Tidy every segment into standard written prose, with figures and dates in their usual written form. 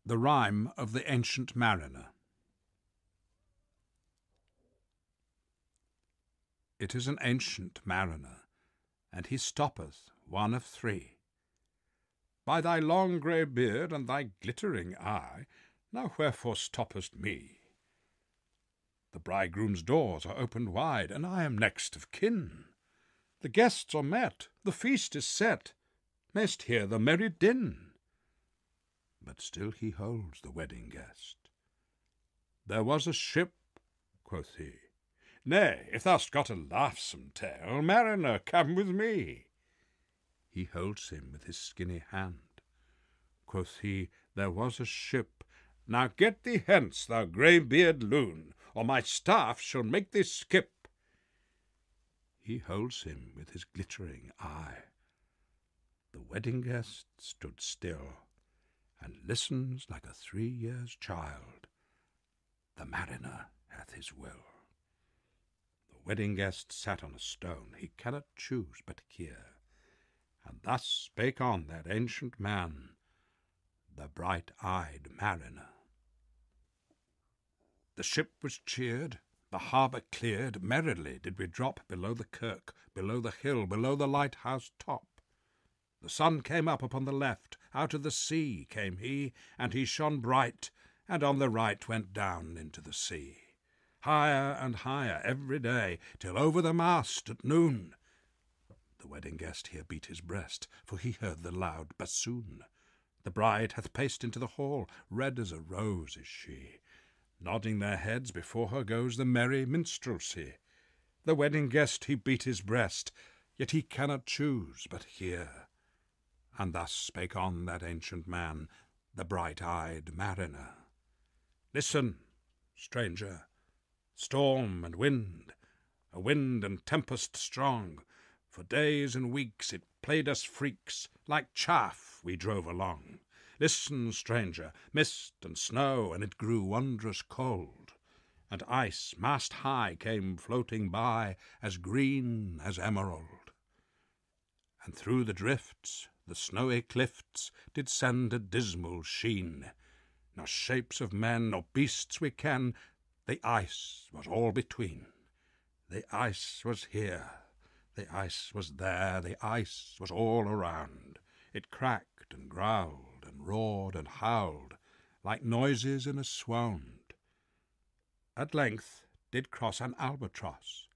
The Rime of the Ancient Mariner. It is an ancient mariner, and he stoppeth, one of three. By thy long grey beard and thy glittering eye, now wherefore stoppest me? The bridegroom's doors are opened wide, and I am next of kin. The guests are met, the feast is set, mayst hear the merry din. But still he holds the wedding guest. There was a ship, quoth he. Nay, if thou'st got a laughsome tale, mariner, come with me. He holds him with his skinny hand. Quoth he, there was a ship. Now get thee hence, thou grey-beard loon, or my staff shall make thee skip. He holds him with his glittering eye. The wedding guest stood still, and listens like a 3 years' child. The mariner hath his will. The wedding guest sat on a stone, he cannot choose but hear. And thus spake on that ancient man, the bright-eyed mariner. The ship was cheered, the harbour cleared, merrily did we drop below the kirk, below the hill, below the lighthouse top. The sun came up upon the left, out of the sea came he, and he shone bright, and on the right went down into the sea. Higher and higher every day, till over the mast at noon. The wedding guest here beat his breast, for he heard the loud bassoon. The bride hath paced into the hall, red as a rose is she. Nodding their heads before her goes the merry minstrelsy. The wedding guest he beat his breast, yet he cannot choose but hear. And thus spake on that ancient man, the bright-eyed mariner. Listen, stranger, storm and wind, a wind and tempest strong. For days and weeks it played us freaks, like chaff we drove along. Listen, stranger, mist and snow, and it grew wondrous cold. And ice mast high came floating by, as green as emerald. And through the drifts the snowy cliffs did send a dismal sheen. Nor shapes of men nor beasts we ken, the ice was all between. The ice was here, the ice was there, the ice was all around. It cracked and growled and roared and howled, like noises in a swound. At length did cross an albatross,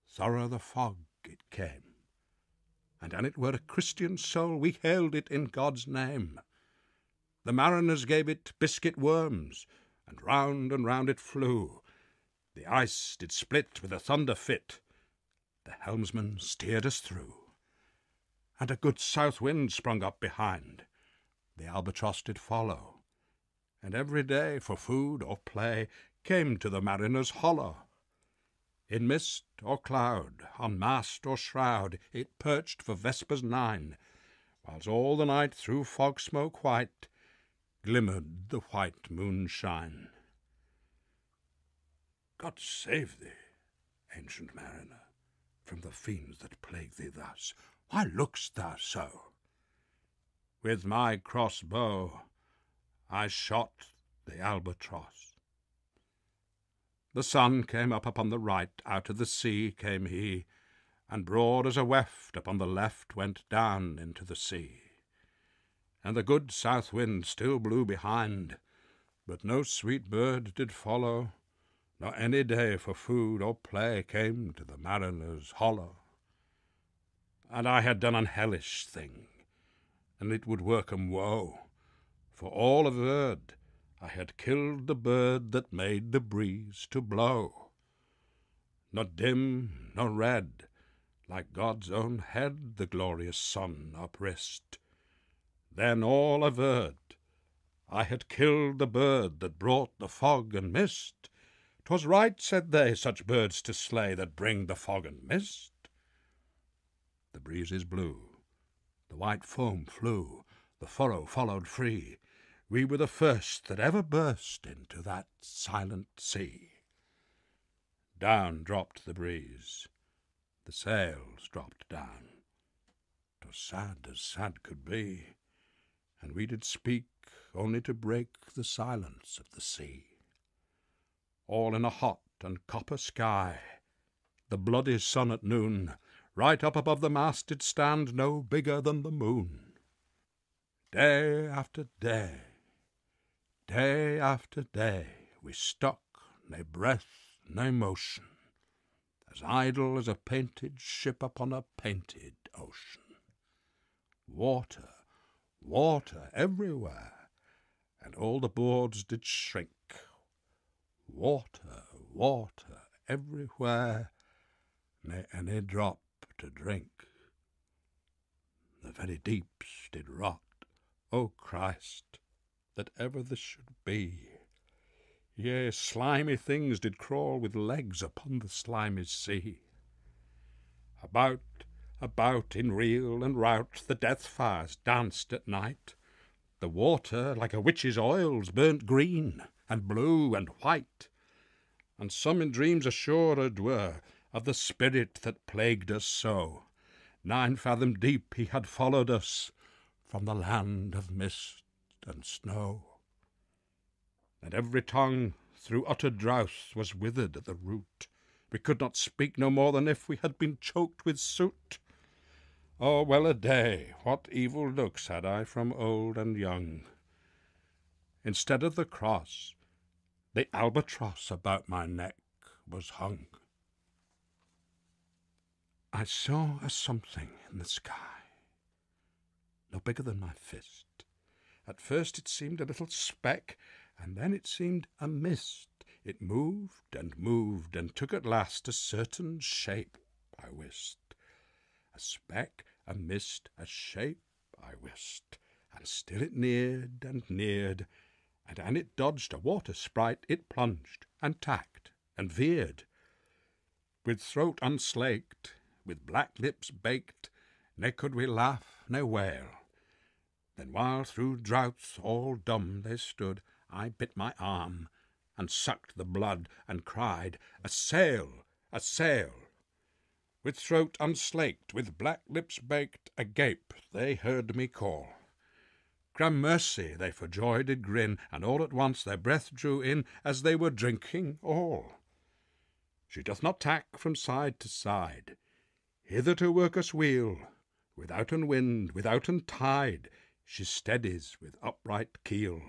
thorough the fog it came. And an it were a Christian soul, we hailed it in God's name. The mariners gave it biscuit worms, and round it flew. The ice did split with a thunder fit, the helmsman steered us through. And a good south wind sprung up behind, the albatross did follow, and every day for food or play came to the mariner's hollow. In mist or cloud, on mast or shroud, it perched for vespers 9, whiles all the night through fog smoke white glimmered the white moonshine. God save thee, ancient mariner, from the fiends that plague thee thus. Why look'st thou so? With my crossbow I shot the albatross. The sun came up upon the right, out of the sea came he, and broad as a weft upon the left went down into the sea. And the good south wind still blew behind, but no sweet bird did follow, nor any day for food or play came to the mariner's hollow. And I had done an hellish thing, and it would work 'em woe, for all averred I had killed the bird that made the breeze to blow. Not dim nor red, like God's own head, the glorious sun uprist. Then all averred I had killed the bird that brought the fog and mist. 'Twas right, said they, such birds to slay that bring the fog and mist. The breezes blew, the white foam flew, the furrow followed free. We were the first that ever burst into that silent sea. Down dropped the breeze, the sails dropped down. 'Twas sad as sad could be, and we did speak only to break the silence of the sea. All in a hot and copper sky, the bloody sun at noon, right up above the mast did stand, no bigger than the moon. Day after day, day after day, we stuck, nae breath, nae motion, as idle as a painted ship upon a painted ocean. Water, water everywhere, and all the boards did shrink. Water, water everywhere, nae any drop to drink. The very deeps did rot. O Christ, that ever this should be! Yea, slimy things did crawl with legs upon the slimy sea. About, about in reel and rout the death fires danced at night. The water, like a witch's oils, burnt green and blue and white, and some in dreams assured were of the spirit that plagued us so. 9 fathom deep he had followed us from the land of mist and snow. And every tongue through utter drouth was withered at the root. We could not speak no more than if we had been choked with soot. Oh, well a day, what evil looks had I from old and young! Instead of the cross, the albatross about my neck was hung. I saw a something in the sky, no bigger than my fist. At first it seemed a little speck, and then it seemed a mist. It moved, and took at last a certain shape, I wist. A speck, a mist, a shape, I wist. And still it neared, and an it dodged a water sprite, it plunged, and tacked, and veered. With throat unslaked, with black lips baked, ne could we laugh, ne wail. Then while through droughts all dumb they stood, I bit my arm, and sucked the blood, and cried, "A sail! A sail!" With throat unslaked, with black lips baked, agape they heard me call. Gramercy they for joy did grin, and all at once their breath drew in, as they were drinking all. She doth not tack from side to side, hither to work us weal. Withouten wind, withouten tide, she steadies with upright keel.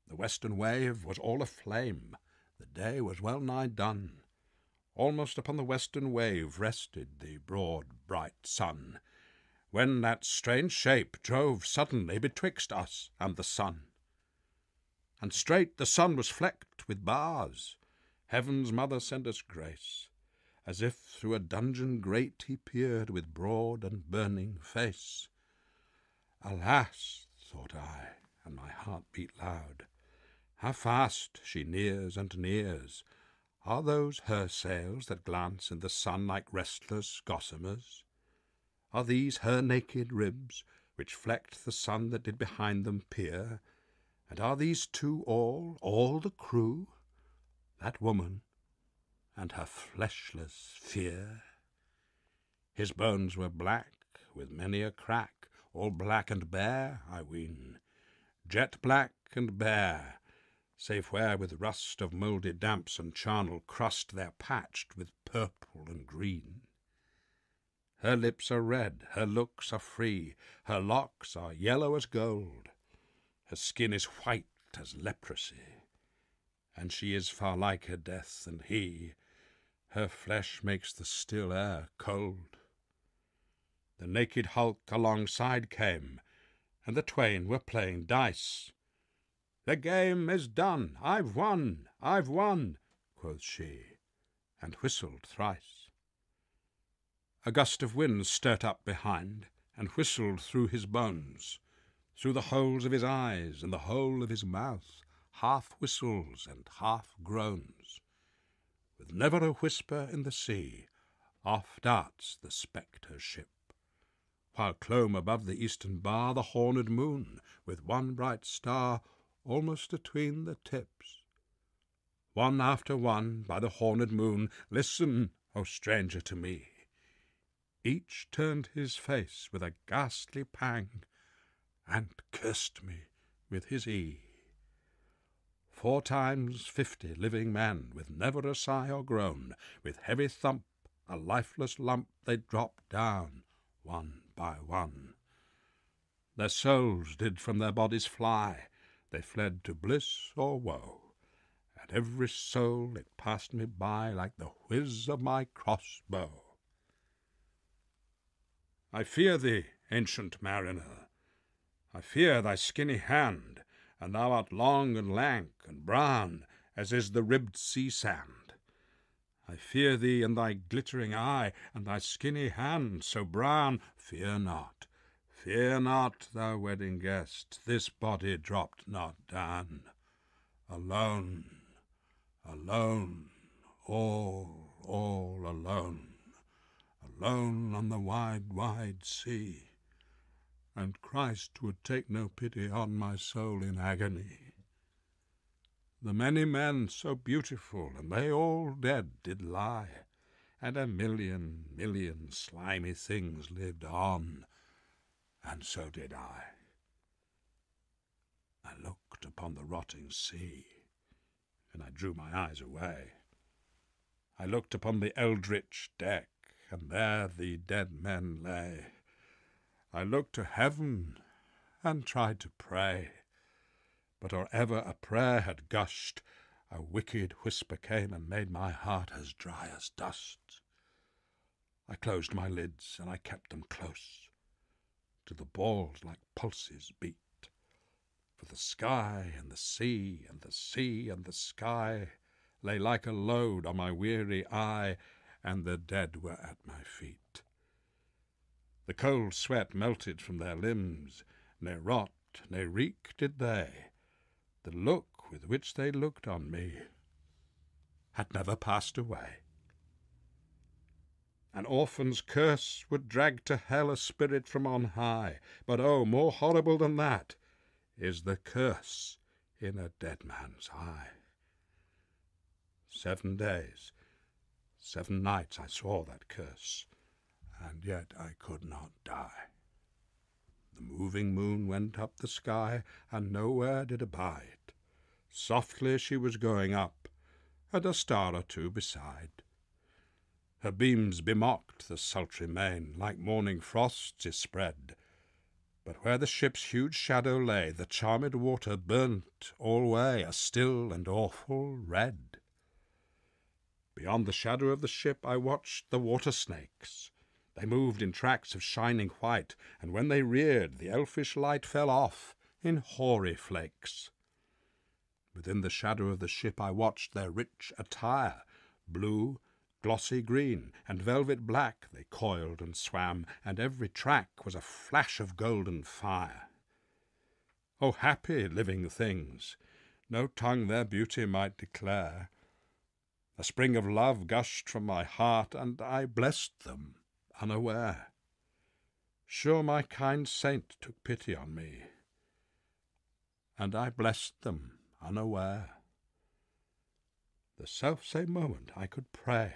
The western wave was all aflame, the day was well nigh done. Almost upon the western wave rested the broad bright sun, when that strange shape drove suddenly betwixt us and the sun. And straight the sun was flecked with bars. Heaven's mother send us grace, as if through a dungeon grate he peered with broad and burning face. Alas, thought I, and my heart beat loud, how fast she nears and nears. Are those her sails that glance in the sun like restless gossamers? Are these her naked ribs, which flecked the sun that did behind them peer? And are these two all the crew? That woman and her fleshless fear? His bones were black, with many a crack, all black and bare, I ween, jet black and bare, save where with rust of mouldy damps and charnel crust they're patched with purple and green. Her lips are red, her looks are free, her locks are yellow as gold, her skin is white as leprosy, and she is far liker death than he. Her flesh makes the still air cold. The naked hulk alongside came, and the twain were playing dice. "The game is done, I've won, quoth she, and whistled thrice. A gust of wind stirred up behind, and whistled through his bones, through the holes of his eyes and the hole of his mouth, half whistles and half groans. With never a whisper in the sea, off darts the spectre ship, while clomb above the eastern bar the horned moon, with one bright star almost atween the tips. One after one by the horned moon, listen, O stranger, to me. Each turned his face with a ghastly pang, and cursed me with his E. 4 times 50 living men, with never a sigh or groan, with heavy thump, a lifeless lump, they dropped down, one by one. Their souls did from their bodies fly, they fled to bliss or woe, and every soul it passed me by like the whiz of my crossbow. I fear thee, ancient mariner, I fear thy skinny hand, and thou art long and lank and brown, as is the ribbed sea sand. I fear thee and thy glittering eye, and thy skinny hand so brown. Fear not, thou wedding guest, this body dropped not down. Alone, alone, all alone, alone on the wide, wide sea. And Christ would take no pity on my soul in agony. The many men so beautiful, and they all dead did lie, and a million slimy things lived on, and so did I. I looked upon the rotting sea, and I drew my eyes away. I looked upon the eldritch deck, and there the dead men lay. I looked to heaven and tried to pray, but or ever a prayer had gushed, a wicked whisper came and made my heart as dry as dust. I closed my lids and I kept them close, till the balls like pulses beat, for the sky and the sea and the sea and the sky lay like a load on my weary eye, and the dead were at my feet. The cold sweat melted from their limbs, ne rot, ne reek did they. The look with which they looked on me had never passed away. An orphan's curse would drag to hell a spirit from on high, but oh, more horrible than that is the curse in a dead man's eye. 7 days, 7 nights I saw that curse, and yet I could not die. The moving moon went up the sky, and nowhere did abide. Softly she was going up, and a star or two beside. Her beams bemocked the sultry main, like morning frosts yspread. But where the ship's huge shadow lay, the charmed water burnt alway a still and awful red. Beyond the shadow of the ship I watched the water snakes. They moved in tracks of shining white, and when they reared, the elfish light fell off in hoary flakes. Within the shadow of the ship I watched their rich attire. Blue, glossy green, and velvet black they coiled and swam, and every track was a flash of golden fire. O happy living things! No tongue their beauty might declare. A spring of love gushed from my heart, and I blessed them unaware. Sure my kind saint took pity on me, and I blessed them unaware. The selfsame moment I could pray,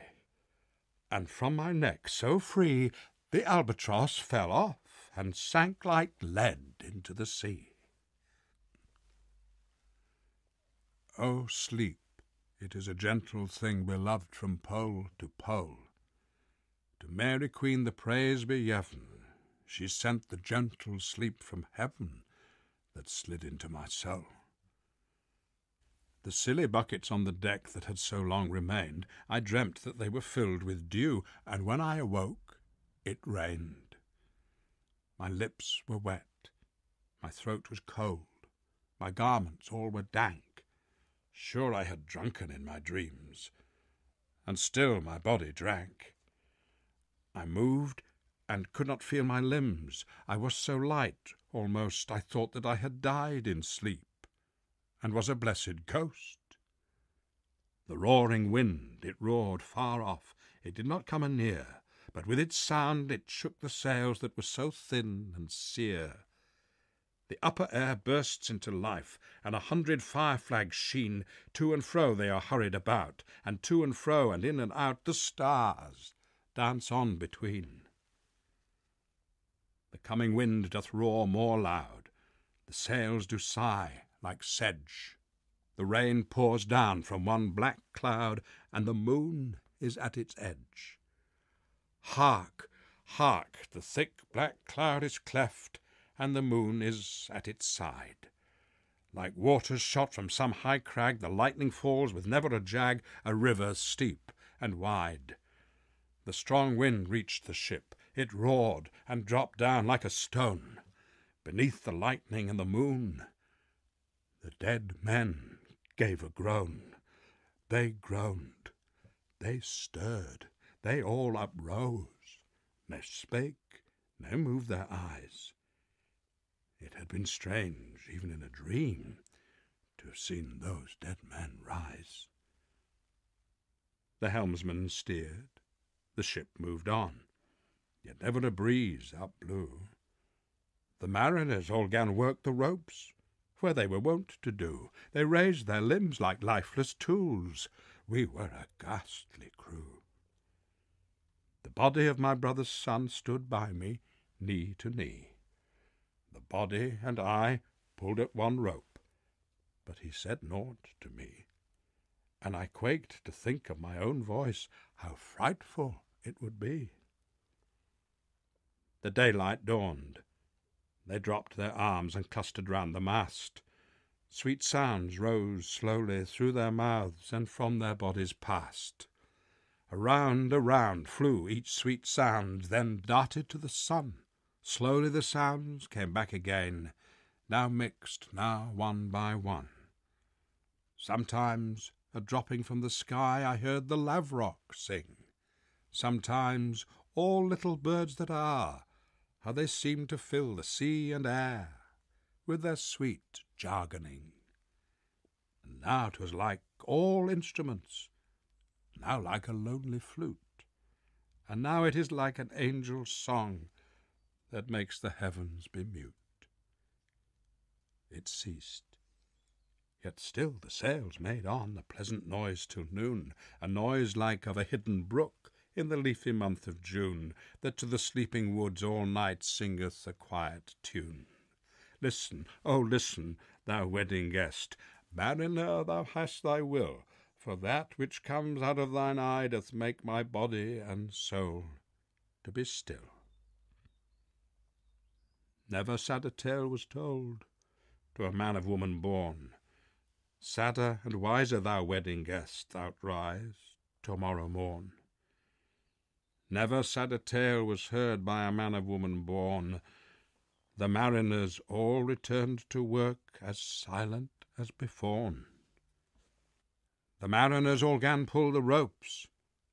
and from my neck so free the albatross fell off and sank like lead into the sea. O sleep, it is a gentle thing beloved from pole to pole. To Mary Queen the praise be yev'n, she sent the gentle sleep from heaven that slid into my soul. The silly buckets on the deck that had so long remained, I dreamt that they were filled with dew, and when I awoke, it rained. My lips were wet, my throat was cold, my garments all were dank. Sure I had drunken in my dreams, and still my body drank. I moved and could not feel my limbs. I was so light, almost I thought that I had died in sleep, and was a blessed ghost. The roaring wind, it roared far off, it did not come anear, but with its sound it shook the sails that were so thin and sere. The upper air bursts into life, and 100 fire flags sheen. To and fro they are hurried about, and to and fro and in and out the stars dance on between. The coming wind doth roar more loud, The sails do sigh like sedge. The rain pours down from one black cloud, and the moon is at its edge. Hark, hark, the thick black cloud is cleft, and the moon is at its side. Like waters shot from some high crag, the lightning falls with never a jag, a river steep and wide. The strong wind reached the ship. It roared and dropped down like a stone. Beneath the lightning and the moon, the dead men gave a groan. They groaned, they stirred, they all uprose. Ne spake, ne moved their eyes. It had been strange, even in a dream, to have seen those dead men rise. The helmsman steered, the ship moved on, yet never a breeze up blew. The mariners all gan work the ropes, where they were wont to do. They raised their limbs like lifeless tools. We were a ghastly crew. The body of my brother's son stood by me, knee to knee. The body and I pulled at one rope, but he said naught to me, and I quaked to think of my own voice, how frightful it would be. The daylight dawned. They dropped their arms and clustered round the mast. Sweet sounds rose slowly through their mouths and from their bodies passed. Around flew each sweet sound, then darted to the sun. Slowly the sounds came back again, now mixed, now one by one. Sometimes, a dropping from the sky, I heard the lavrock sing. Sometimes, all little birds that are, how they seemed to fill the sea and air with their sweet jargoning. And now 'twas like all instruments, now like a lonely flute, and now it is like an angel's song that makes the heavens be mute. It ceased, yet still the sails made on a pleasant noise till noon, a noise like of a hidden brook in the leafy month of June, that to the sleeping woods all night singeth a quiet tune. Listen, oh listen, thou wedding guest, mariner, thou hast thy will, for that which comes out of thine eye doth make my body and soul to be still. Never sadder tale was told to a man of woman born. Sadder and wiser, thou wedding guest, thou'lt rise to-morrow morn. Never sadder tale was heard by a man of woman born. The mariners all returned to work as silent as beforn. The mariners all gan pull the ropes,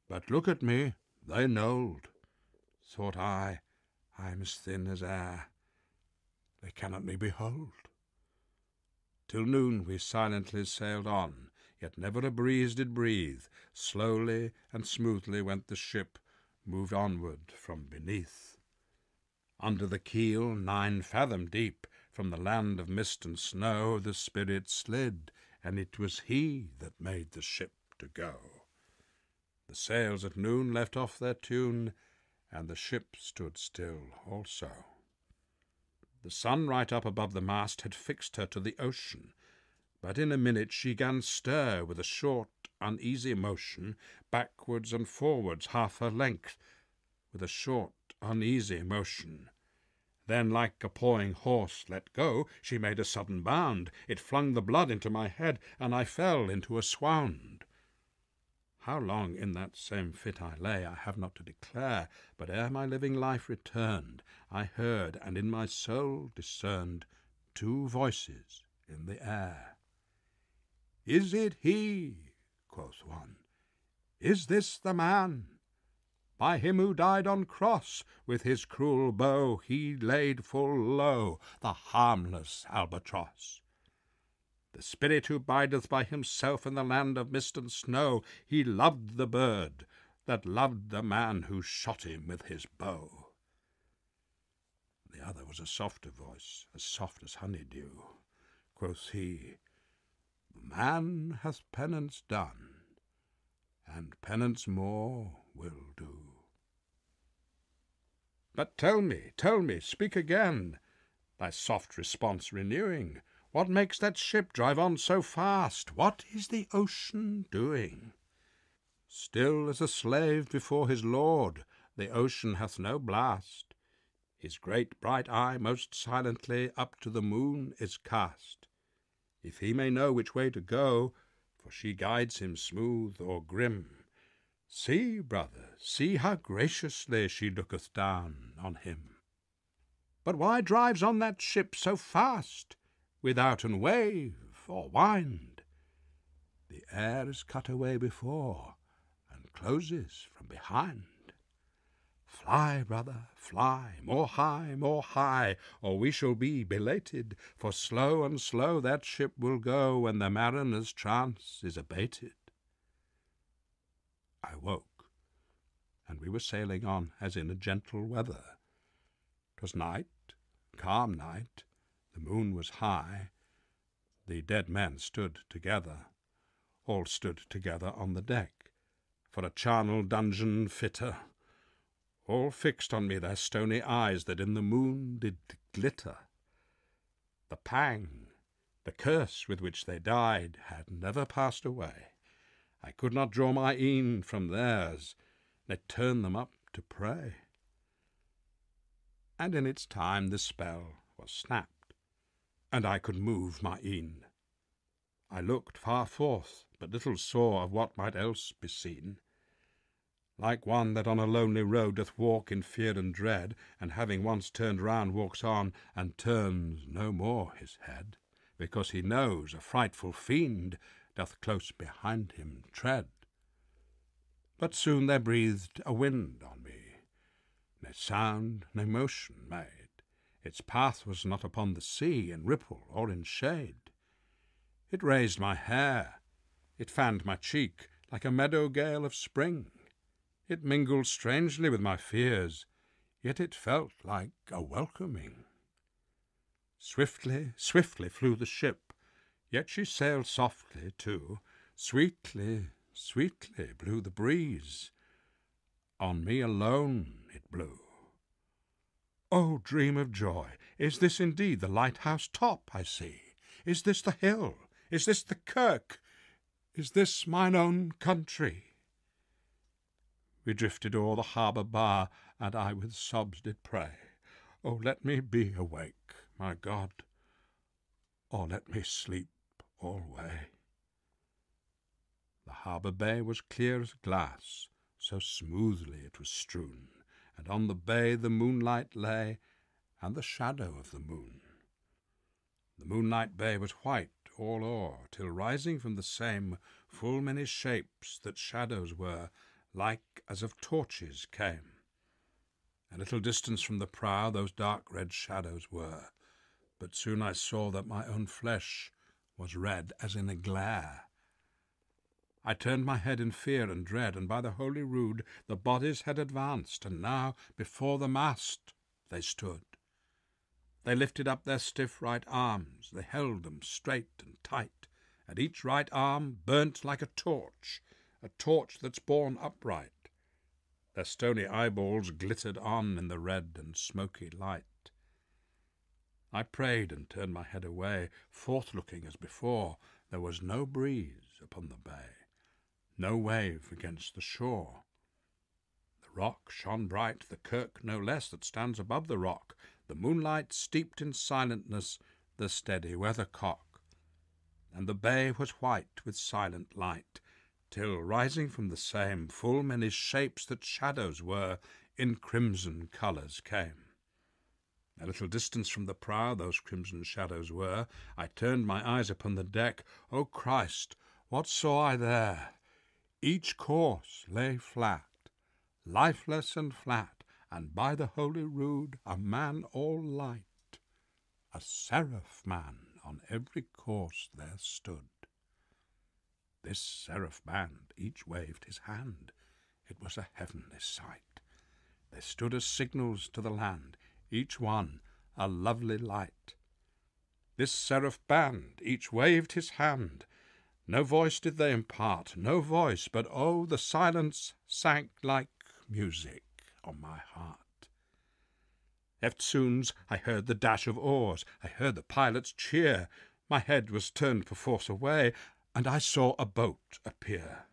but look at me, they knolled. Thought I, I'm as thin as air, they cannot me behold. Till noon we silently sailed on, yet never a breeze did breathe. Slowly and smoothly went the ship, moved onward from beneath. Under the keel, 9 fathom deep, from the land of mist and snow, the spirit slid, and it was he that made the ship to go. The sails at noon left off their tune, and the ship stood still also. The sun right up above the mast had fixed her to the ocean, but in a minute she gan stir with a short, uneasy motion, backwards and forwards half her length, with a short, uneasy motion. Then, like a pawing horse let go, she made a sudden bound. It flung the blood into my head, and I fell into a swound. How long in that same fit I lay, I have not to declare, but ere my living life returned, I heard, and in my soul discerned, 2 voices in the air. "Is it he?" quoth one. "Is this the man? By him who died on cross, with his cruel bow he laid full low the harmless albatross. The spirit who bideth by himself in the land of mist and snow, he loved the bird that loved the man who shot him with his bow." The other was a softer voice, as soft as honeydew. Quoth he, "The man hath penance done, and penance more will do." "But tell me, speak again, thy soft response renewing. What makes that ship drive on so fast? What is the ocean doing? Still as a slave before his lord, the ocean hath no blast. His great bright eye most silently up to the moon is cast. If he may know which way to go, for she guides him smooth or grim, see, brother, see how graciously she looketh down on him. But why drives on that ship so fast, withouten wave or wind? The air is cut away before, and closes from behind. Fly, brother, fly, more high, or we shall be belated, for slow and slow that ship will go when the mariner's trance is abated. I woke, and we were sailing on as in a gentle weather. 'Twas night, calm night, the moon was high, the dead men stood together, all stood together on the deck, for a charnel dungeon fitter. All fixed on me their stony eyes that in the moon did glitter. The pang, the curse with which they died, had never passed away. I could not draw my een from theirs, ne turn them up to pray. And in its time the spell was snapped, and I could move my een. I looked far forth, but little saw of what might else be seen. Like one that on a lonely road doth walk in fear and dread, and having once turned round walks on, and turns no more his head, because he knows a frightful fiend doth close behind him tread. But soon there breathed a wind on me, ne sound, ne motion made. Its path was not upon the sea, in ripple or in shade. It raised my hair, it fanned my cheek, like a meadow gale of spring. It mingled strangely with my fears, yet it felt like a welcoming. Swiftly, swiftly flew the ship, yet she sailed softly too. Sweetly, sweetly blew the breeze. On me alone it blew. Oh, dream of joy! Is this indeed the lighthouse top I see? Is this the hill? Is this the kirk? Is this mine own country? We drifted o'er the harbour bar, and I with sobs did pray, Oh, let me be awake, my God, or let me sleep alway. The harbour bay was clear as glass, so smoothly it was strewn, and on the bay the moonlight lay, and the shadow of the moon. The moonlight bay was white all o'er, till rising from the same full many shapes that shadows were, like as of torches came. A little distance from the prow those dark red shadows were, but soon I saw that my own flesh was red as in a glare. I turned my head in fear and dread, and by the holy rood the bodies had advanced, and now before the mast they stood. They lifted up their stiff right arms, they held them straight and tight, and each right arm burnt like a torch that's borne upright. Their stony eyeballs glittered on in the red and smoky light. I prayed and turned my head away, forth-looking as before. There was no breeze upon the bay, no wave against the shore. The rock shone bright, the kirk no less that stands above the rock, the moonlight steeped in silentness the steady weathercock. And the bay was white with silent light, till rising from the same full many shapes that shadows were, in crimson colours came. A little distance from the prow those crimson shadows were. I turned my eyes upon the deck. O Christ, what saw I there? Each corse lay flat, lifeless and flat, and by the holy rood a man all light, a seraph man on every corse there stood. This seraph band each waved his hand. It was a heavenly sight. They stood as signals to the land, each one a lovely light. This seraph band each waved his hand. No voice did they impart, no voice, but oh, the silence sank like music on my heart. Eftsoons I heard the dash of oars, I heard the pilot's cheer, my head was turned perforce away, and I saw a boat appear.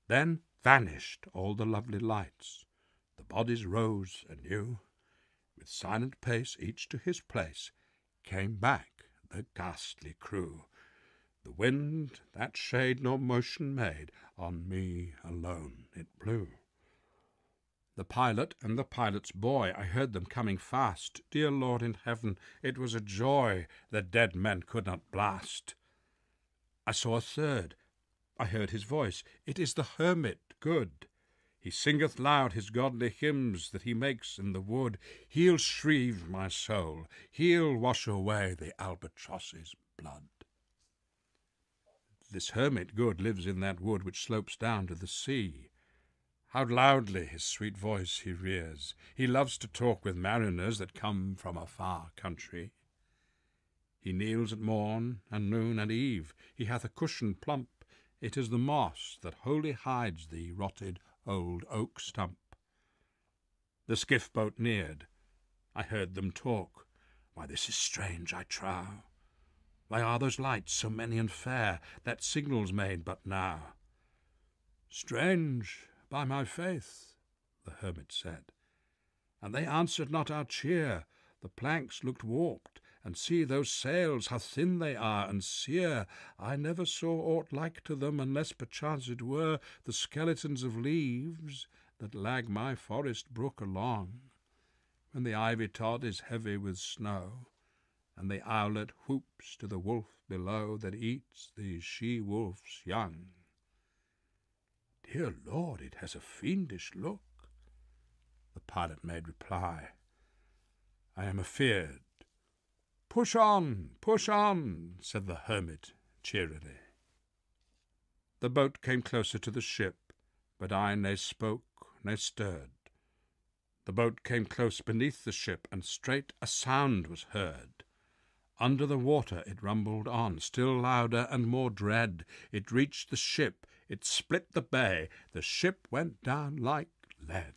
Then vanished all the lovely lights, the bodies rose anew, with silent pace each to his place, came back the ghastly crew. The wind that shade nor motion made, on me alone it blew. The pilot and the pilot's boy, I heard them coming fast. Dear Lord in heaven, it was a joy the dead men could not blast. I saw a third, I heard his voice, it is the hermit good. He singeth loud his godly hymns that he makes in the wood. He'll shrieve my soul, he'll wash away the albatross's blood. This hermit good lives in that wood which slopes down to the sea. How loudly his sweet voice he rears! He loves to talk with mariners that come from a far country. He kneels at morn and noon and eve. He hath a cushion plump. It is the moss that wholly hides the rotted old oak stump. The skiff boat neared. I heard them talk. Why, this is strange, I trow. Why are those lights so many and fair, that signals made but now? Strange, by my faith, the hermit said, and they answered not our cheer. The planks looked warped, and see those sails, how thin they are and sere. I never saw aught like to them, unless perchance it were the skeletons of leaves that lag my forest brook along, when the ivy tod is heavy with snow, and the owlet whoops to the wolf below that eats the she-wolf's young. Dear Lord, it has a fiendish look. The pilot made reply, I am afeard. Push on, said the hermit cheerily. The boat came closer to the ship, but I ne spoke, ne stirred. The boat came close beneath the ship, and straight a sound was heard. Under the water it rumbled on, still louder and more dread. It reached the ship, it split the bay, the ship went down like lead.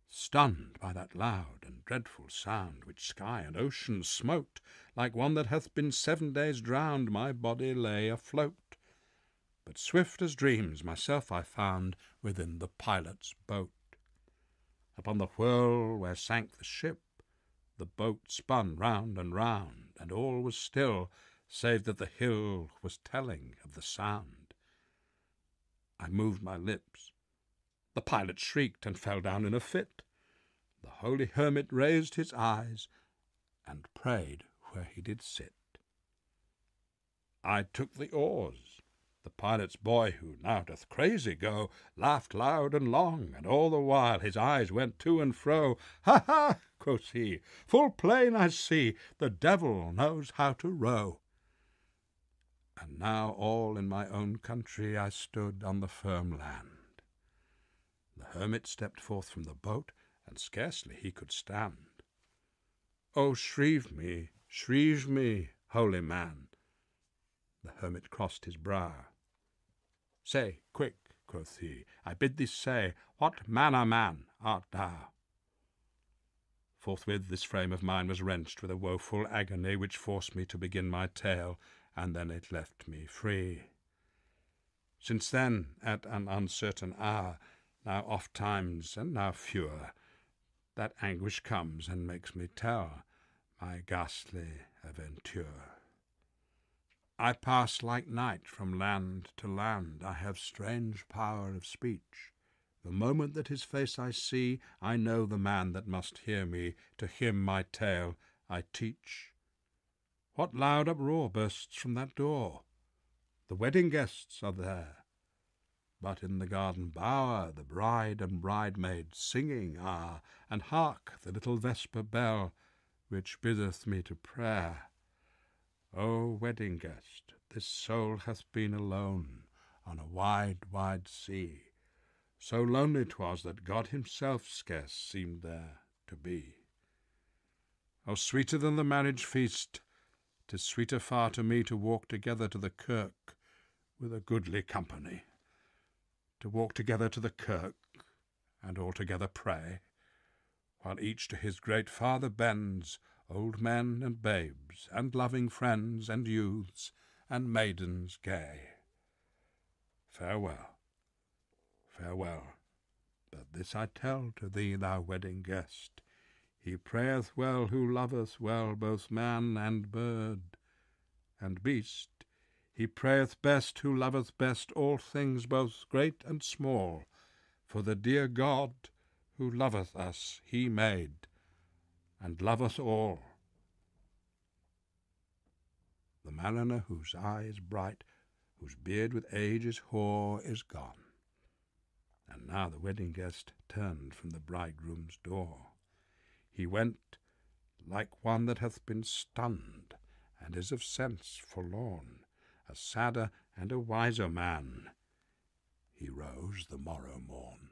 Stunned by that loud and dreadful sound, which sky and ocean smote, like one that hath been 7 days drowned, my body lay afloat. But swift as dreams myself I found within the pilot's boat. Upon the whirl where sank the ship, the boat spun round, and all was still, save that the hill was telling of the sound. I moved my lips. The pilot shrieked and fell down in a fit. The holy hermit raised his eyes and prayed where he did sit. I took the oars. The pilot's boy, who now doth crazy go, laughed loud and long, and all the while his eyes went to and fro. Ha, ha, quoth he, full plain I see, the devil knows how to row. And now all in my own country I stood on the firm land. The hermit stepped forth from the boat, and scarcely he could stand. Oh, shrieve me, holy man. The hermit crossed his brow. Say, quick, quoth he, I bid thee say, what manner man art thou? Forthwith this frame of mine was wrenched with a woeful agony, which forced me to begin my tale, and then it left me free. Since then, at an uncertain hour, now oft times and now fewer, that anguish comes and makes me tell my ghastly aventure. I pass like night from land to land, I have strange power of speech. The moment that his face I see, I know the man that must hear me, to him my tale I teach. What loud uproar bursts from that door? The wedding guests are there. But in the garden bower the bride and bridemaid singing are, and hark the little vesper bell, which biddeth me to prayer. O wedding guest, this soul hath been alone on a wide, wide sea. So lonely 'twas that God himself scarce seemed there to be. O sweeter than the marriage feast, 'tis sweeter far to me to walk together to the kirk with a goodly company. To walk together to the kirk, and all together pray. while each to his great Father bends, old men and babes, and loving friends, and youths, and maidens gay. Farewell, farewell, but this I tell to thee, thou wedding guest, he prayeth well who loveth well both man and bird and beast. He prayeth best who loveth best all things both great and small, for the dear God who loveth us he made, and loveth all. The mariner whose eye is bright, whose beard with age is hoar, is gone. And now the wedding guest turned from the bridegroom's door. He went like one that hath been stunned, and is of sense forlorn, a sadder and a wiser man. He rose the morrow morn.